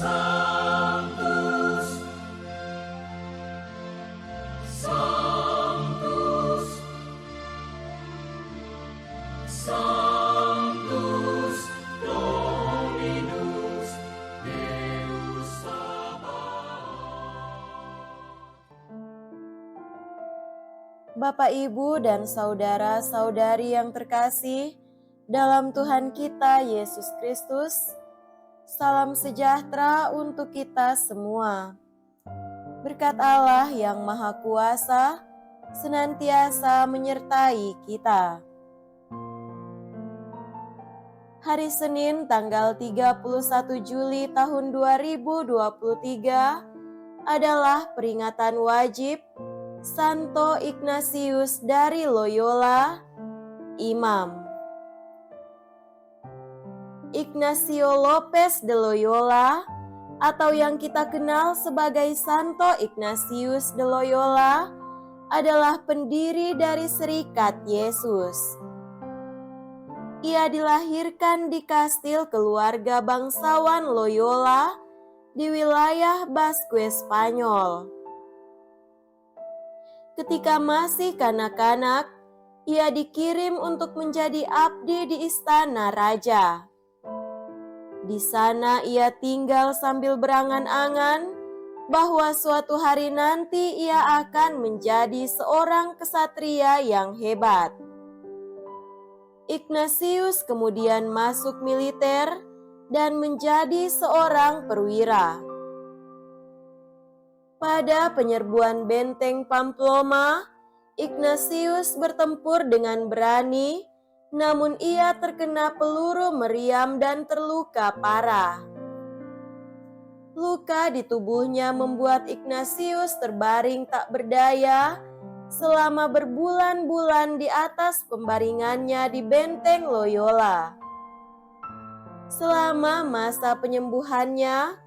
Sanctus, Sanctus, Sanctus Dominus Deus Sabaoth. Bapak, Ibu, dan saudara-saudari yang terkasih dalam Tuhan kita Yesus Kristus, salam sejahtera untuk kita semua. Berkat Allah yang Maha Kuasa senantiasa menyertai kita. Hari Senin tanggal 31 Juli tahun 2023 adalah peringatan wajib Santo Ignatius dari Loyola, Imam. Ignacio Lopez de Loyola, atau yang kita kenal sebagai Santo Ignatius de Loyola, adalah pendiri dari Serikat Yesus. Ia dilahirkan di kastil keluarga bangsawan Loyola di wilayah Basque, Spanyol. Ketika masih kanak-kanak, ia dikirim untuk menjadi abdi di istana raja. Di sana ia tinggal sambil berangan-angan bahwa suatu hari nanti ia akan menjadi seorang kesatria yang hebat. Ignatius kemudian masuk militer dan menjadi seorang perwira. Pada penyerbuan benteng Pamplona, Ignatius bertempur dengan berani, namun ia terkena peluru meriam dan terluka parah. Luka di tubuhnya membuat Ignatius terbaring tak berdaya selama berbulan-bulan di atas pembaringannya di benteng Loyola. Selama masa penyembuhannya,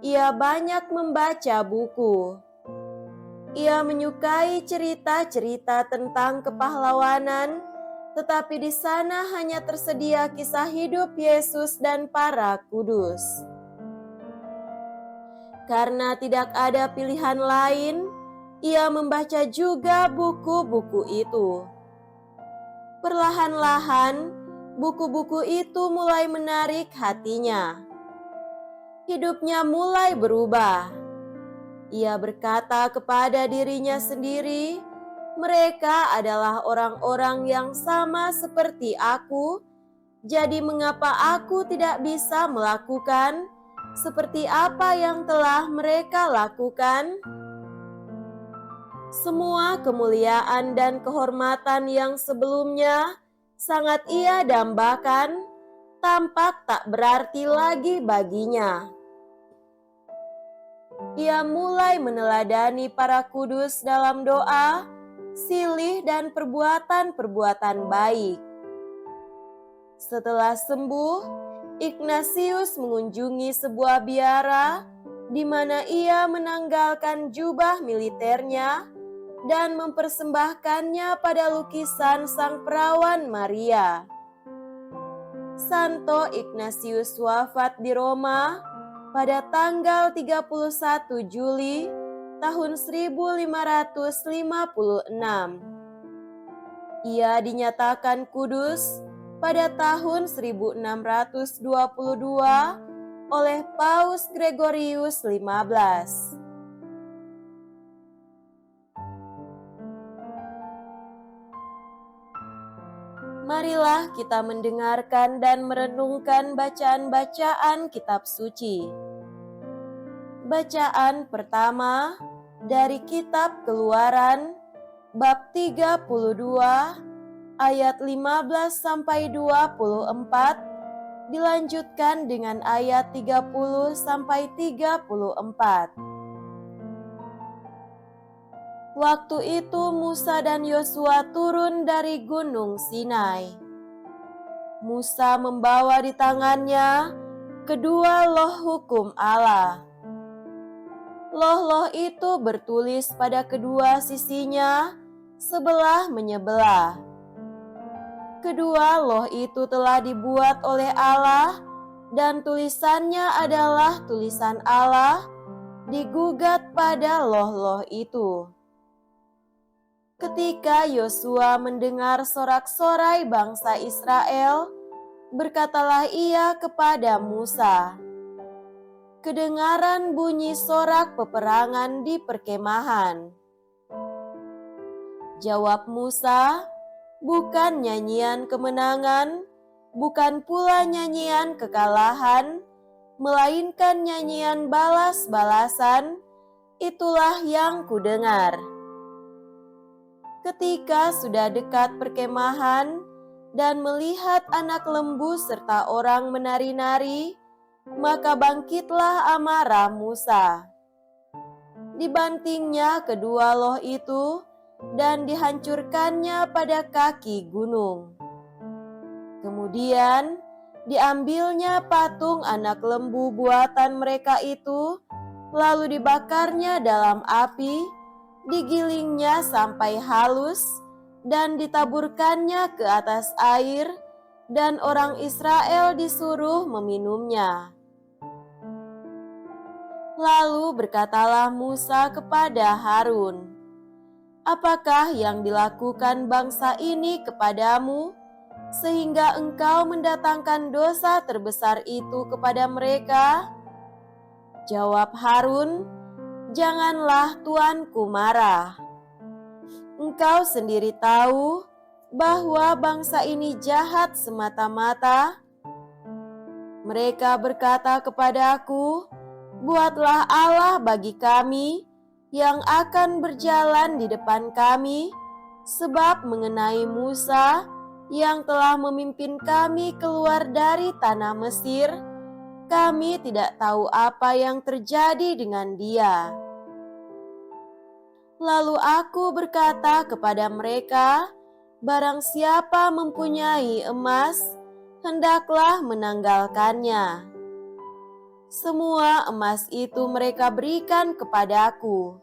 ia banyak membaca buku. Ia menyukai cerita-cerita tentang kepahlawanan, tetapi di sana hanya tersedia kisah hidup Yesus dan para kudus. Karena tidak ada pilihan lain, ia membaca juga buku-buku itu. Perlahan-lahan, buku-buku itu mulai menarik hatinya. Hidupnya mulai berubah. Ia berkata kepada dirinya sendiri, "Mereka adalah orang-orang yang sama seperti aku, jadi mengapa aku tidak bisa melakukan seperti apa yang telah mereka lakukan?" Semua kemuliaan dan kehormatan yang sebelumnya sangat ia dambakan, tampak tak berarti lagi baginya. Ia mulai meneladani para kudus dalam doa, silih dan perbuatan-perbuatan baik. Setelah sembuh, Ignatius mengunjungi sebuah biara di mana ia menanggalkan jubah militernya dan mempersembahkannya pada lukisan Sang Perawan Maria. Santo Ignatius wafat di Roma pada tanggal 31 Juli tahun 1556. Ia dinyatakan kudus pada tahun 1622 oleh Paus Gregorius XV. Marilah kita mendengarkan dan merenungkan bacaan-bacaan kitab suci. Bacaan pertama dari kitab Keluaran bab 32 ayat 15 sampai 24 dilanjutkan dengan ayat 30 sampai 34. Waktu itu Musa dan Yosua turun dari Gunung Sinai. Musa membawa di tangannya kedua loh hukum Allah. Loh-loh itu bertulis pada kedua sisinya, sebelah menyebelah. Kedua loh itu telah dibuat oleh Allah dan tulisannya adalah tulisan Allah, digugat pada loh-loh itu. Ketika Yosua mendengar sorak-sorai bangsa Israel, berkatalah ia kepada Musa, "Kedengaran bunyi sorak peperangan di perkemahan." Jawab Musa, "Bukan nyanyian kemenangan, bukan pula nyanyian kekalahan, melainkan nyanyian balas-balasan, itulah yang kudengar." Ketika sudah dekat perkemahan dan melihat anak lembu serta orang menari-nari, maka bangkitlah amarah Musa. Dibantingnya kedua loh itu dan dihancurkannya pada kaki gunung. Kemudian diambilnya patung anak lembu buatan mereka itu, lalu dibakarnya dalam api, digilingnya sampai halus, dan ditaburkannya ke atas air, dan orang Israel disuruh meminumnya. Lalu berkatalah Musa kepada Harun, "Apakah yang dilakukan bangsa ini kepadamu, sehingga engkau mendatangkan dosa terbesar itu kepada mereka?" Jawab Harun, "Janganlah tuanku marah. Engkau sendiri tahu bahwa bangsa ini jahat semata-mata. Mereka berkata kepadaku, 'Buatlah Allah bagi kami yang akan berjalan di depan kami,' sebab mengenai Musa yang telah memimpin kami keluar dari tanah Mesir, kami tidak tahu apa yang terjadi dengan dia." Lalu aku berkata kepada mereka, "Barang siapa mempunyai emas, hendaklah menanggalkannya." Semua emas itu mereka berikan kepadaku.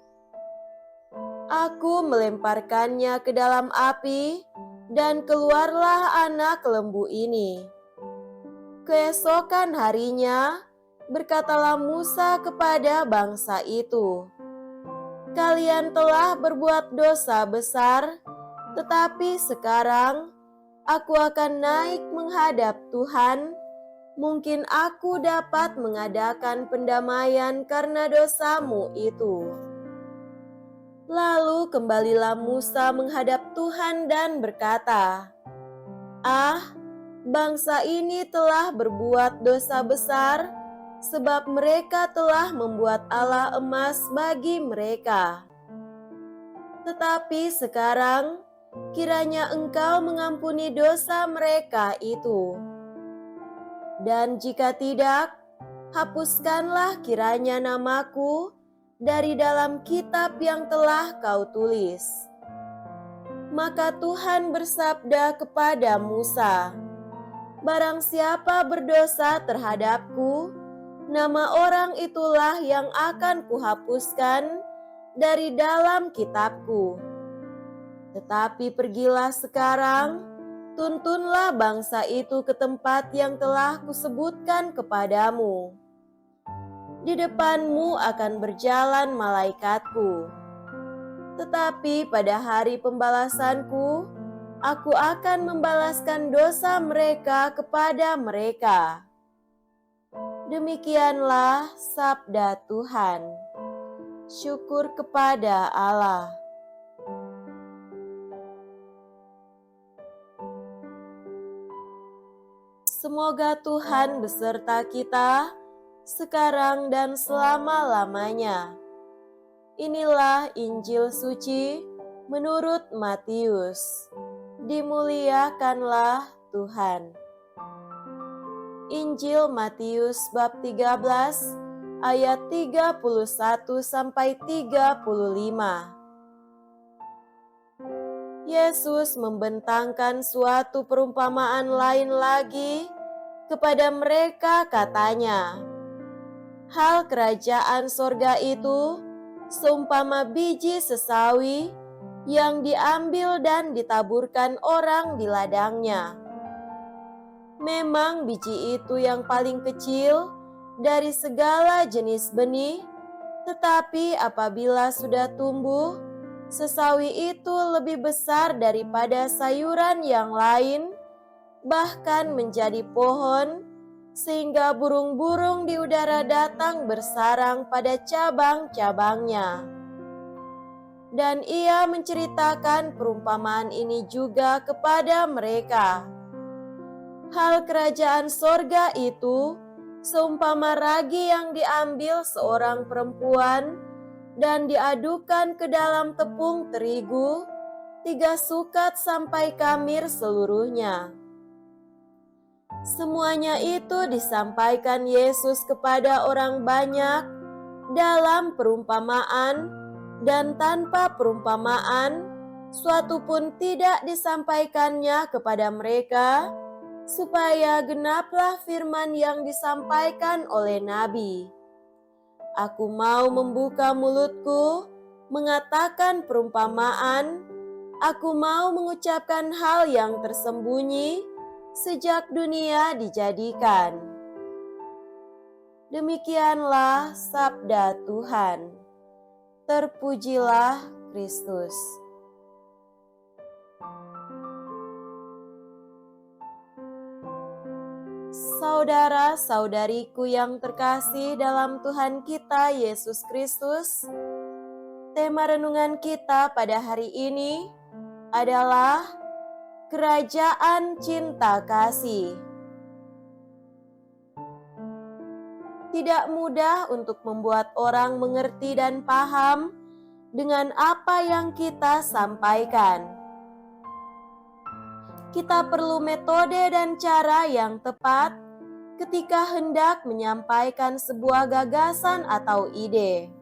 Aku melemparkannya ke dalam api, dan keluarlah anak lembu ini. Keesokan harinya, berkatalah Musa kepada bangsa itu, "Kalian telah berbuat dosa besar, tetapi sekarang aku akan naik menghadap Tuhan. Mungkin aku dapat mengadakan pendamaian karena dosamu itu." Lalu kembalilah Musa menghadap Tuhan dan berkata, "Ah, bangsa ini telah berbuat dosa besar, sebab mereka telah membuat Allah emas bagi mereka. Tetapi sekarang, kiranya Engkau mengampuni dosa mereka itu. Dan jika tidak, hapuskanlah kiranya namaku dari dalam kitab yang telah Kau tulis." Maka Tuhan bersabda kepada Musa, "Barang siapa berdosa terhadapku, nama orang itulah yang akan kuhapuskan dari dalam kitabku. Tetapi pergilah sekarang, tuntunlah bangsa itu ke tempat yang telah kusebutkan kepadamu. Di depanmu akan berjalan malaikatku. Tetapi pada hari pembalasanku, aku akan membalaskan dosa mereka kepada mereka." Demikianlah sabda Tuhan. Syukur kepada Allah. Semoga Tuhan beserta kita sekarang dan selama-lamanya. Inilah Injil suci menurut Matius. Dimuliakanlah Tuhan. Injil Matius bab 13 ayat 31 sampai 35. Yesus membentangkan suatu perumpamaan lain lagi kepada mereka, katanya, "Hal kerajaan sorga itu seumpama biji sesawi yang diambil dan ditaburkan orang di ladangnya. Memang biji itu yang paling kecil dari segala jenis benih, tetapi apabila sudah tumbuh, sesawi itu lebih besar daripada sayuran yang lain, bahkan menjadi pohon, sehingga burung-burung di udara datang bersarang pada cabang-cabangnya. Dan ia menceritakan perumpamaan ini juga kepada mereka. Hal kerajaan sorga itu seumpama ragi yang diambil seorang perempuan dan diadukan ke dalam tepung terigu 3 sukat sampai kamir seluruhnya. Semuanya itu disampaikan Yesus kepada orang banyak dalam perumpamaan, dan tanpa perumpamaan suatu pun tidak disampaikannya kepada mereka, supaya genaplah firman yang disampaikan oleh nabi. Aku mau membuka mulutku, mengatakan perumpamaan, aku mau mengucapkan hal yang tersembunyi sejak dunia dijadikan. Demikianlah sabda Tuhan. Terpujilah Kristus. Saudara-saudariku yang terkasih dalam Tuhan kita Yesus Kristus, tema renungan kita pada hari ini adalah Kerajaan Cinta Kasih. Tidak mudah untuk membuat orang mengerti dan paham dengan apa yang kita sampaikan. Kita perlu metode dan cara yang tepat ketika hendak menyampaikan sebuah gagasan atau ide.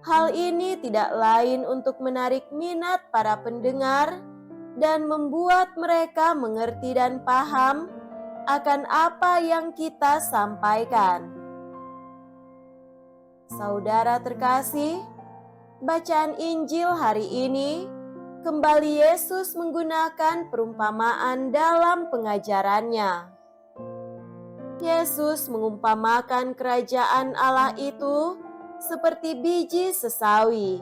Hal ini tidak lain untuk menarik minat para pendengar dan membuat mereka mengerti dan paham akan apa yang kita sampaikan. Saudara terkasih, bacaan Injil hari ini kembali Yesus menggunakan perumpamaan dalam pengajarannya. Yesus mengumpamakan kerajaan Allah itu seperti biji sesawi.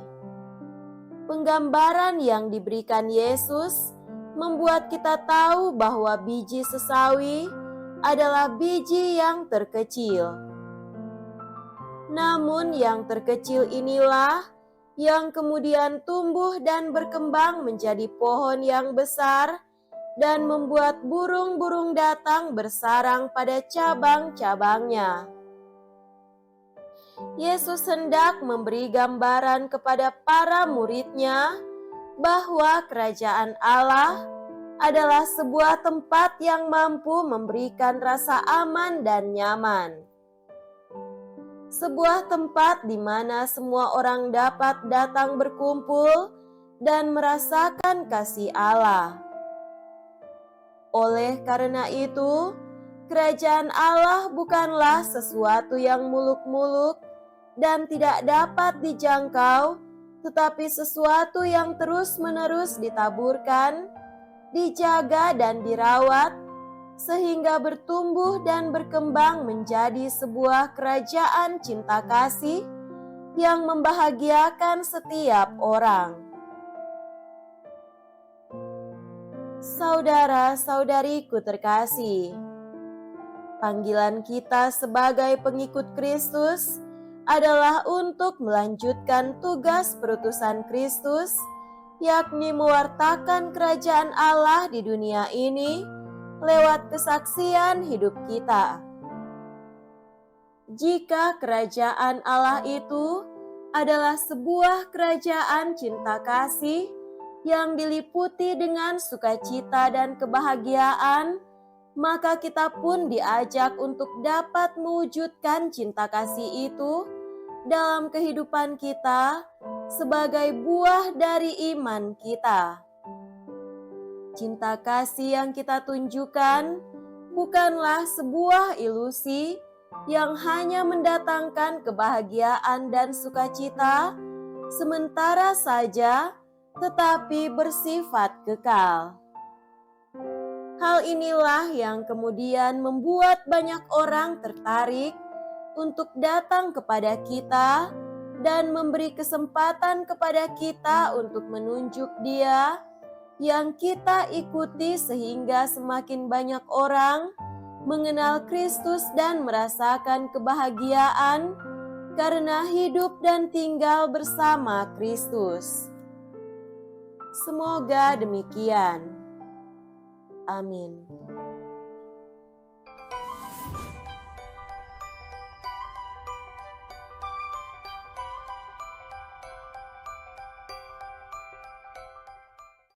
Penggambaran yang diberikan Yesus membuat kita tahu bahwa biji sesawi adalah biji yang terkecil. Namun yang terkecil inilah yang kemudian tumbuh dan berkembang menjadi pohon yang besar dan membuat burung-burung datang bersarang pada cabang-cabangnya. Yesus hendak memberi gambaran kepada para murid-Nya bahwa kerajaan Allah adalah sebuah tempat yang mampu memberikan rasa aman dan nyaman. Sebuah tempat di mana semua orang dapat datang berkumpul dan merasakan kasih Allah. Oleh karena itu, kerajaan Allah bukanlah sesuatu yang muluk-muluk dan tidak dapat dijangkau, tetapi sesuatu yang terus-menerus ditaburkan, dijaga dan dirawat, sehingga bertumbuh dan berkembang menjadi sebuah kerajaan cinta kasih yang membahagiakan setiap orang. Saudara-saudariku terkasih, panggilan kita sebagai pengikut Kristus adalah untuk melanjutkan tugas perutusan Kristus, yakni mewartakan kerajaan Allah di dunia ini lewat kesaksian hidup kita. Jika kerajaan Allah itu adalah sebuah kerajaan cinta kasih yang diliputi dengan sukacita dan kebahagiaan, maka kita pun diajak untuk dapat mewujudkan cinta kasih itu dalam kehidupan kita sebagai buah dari iman kita. Cinta kasih yang kita tunjukkan bukanlah sebuah ilusi yang hanya mendatangkan kebahagiaan dan sukacita sementara saja, tetapi bersifat kekal. Hal inilah yang kemudian membuat banyak orang tertarik untuk datang kepada kita dan memberi kesempatan kepada kita untuk menunjuk Dia yang kita ikuti, sehingga semakin banyak orang mengenal Kristus dan merasakan kebahagiaan karena hidup dan tinggal bersama Kristus. Semoga demikian. Amin.